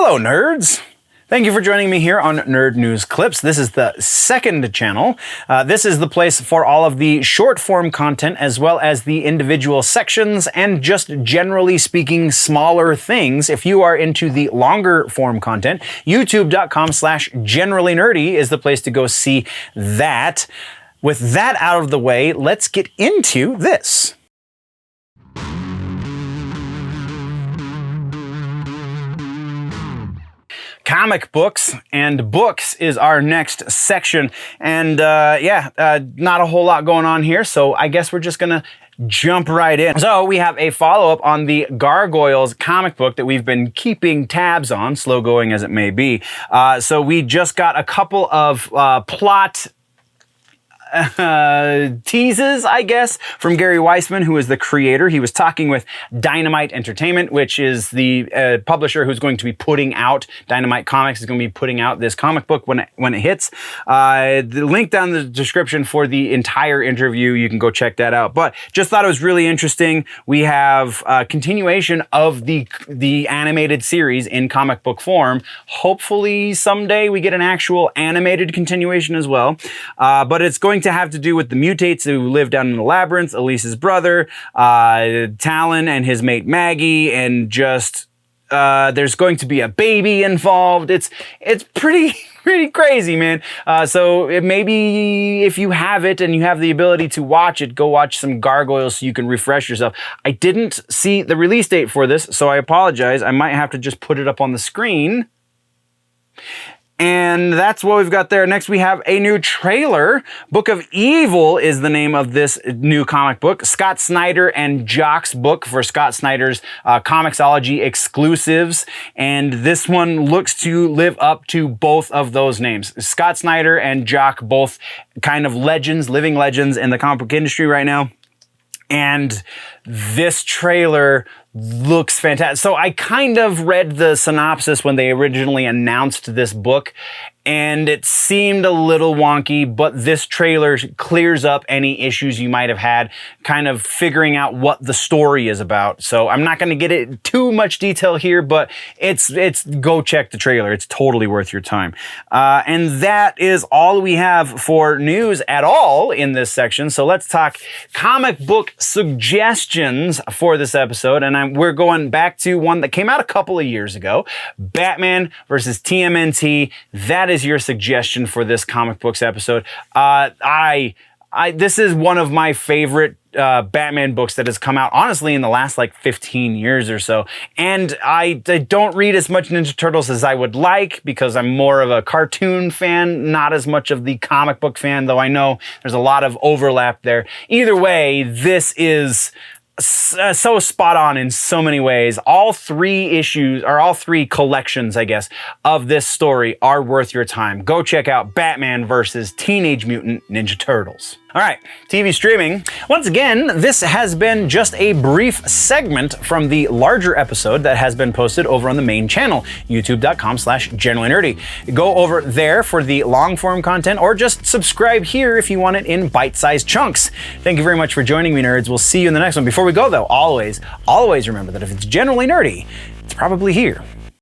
Hello, nerds! Thank you for joining me here on Nerd News Clips. This is the second channel. This is the place for all of the short form content as well as the individual sections and just generally speaking smaller things. If you are into the longer form content, youtube.com/generallynerdy is the place to go see that. With that out of the way, let's get into this. Comic books and books is our next section. And not a whole lot going on here, so I guess we're just gonna jump right in. So we have a follow-up on the Gargoyles comic book that we've been keeping tabs on, slow going as it may be. So we just got a couple of plot teases, I guess, from Gary Weisman, who is the creator. He was talking with Dynamite Entertainment, which is the publisher who's going to be putting out Dynamite Comics, is going to be putting out this comic book when it hits. The link down in the description for the entire interview, you can go check that out. But just thought it was really interesting. We have a continuation of the animated series in comic book form. Hopefully someday we get an actual animated continuation as well. But it's going to have to do with the mutates who live down in the labyrinth, Elise's brother, Talon and his mate Maggie, and just there's going to be a baby involved. It's pretty crazy, man. So maybe if you have it and you have the ability to watch it, go watch some Gargoyles so you can refresh yourself. I didn't see the release date for this, so I apologize. I might have to just put it up on the screen. And that's what we've got there. Next, we have a new trailer. Book of Evil is the name of this new comic book. Scott Snyder and Jock's book for Scott Snyder's Comixology exclusives. And this one looks to live up to both of those names. Scott Snyder and Jock, both kind of legends, living legends in the comic book industry right now. And this trailer looks fantastic. So I kind of read the synopsis when they originally announced this book, and it seemed a little wonky, but this trailer clears up any issues you might have had kind of figuring out what the story is about. So I'm not going to get it too much detail here, but it's go check the trailer. It's totally worth your time. And that is all we have for news at all in this section. So let's talk comic book suggestions for this episode. And we're going back to one that came out a couple of years ago, Batman versus TMNT. That is your suggestion for this comic books episode. This is one of my favorite Batman books that has come out, honestly, in the last like 15 years or so. And I don't read as much Ninja Turtles as I would like because I'm more of a cartoon fan, not as much of the comic book fan, though I know there's a lot of overlap there. Either way, this is so spot on in so many ways. All three collections, I guess, of this story are worth your time. Go check out Batman versus Teenage Mutant Ninja Turtles. All right, TV streaming. Once again, this has been just a brief segment from the larger episode that has been posted over on the main channel, youtube.com/generallynerdy. Go over there for the long form content or just subscribe here if you want it in bite-sized chunks. Thank you very much for joining me, nerds. We'll see you in the next one. Before we go though, always remember that if it's generally nerdy, it's probably here.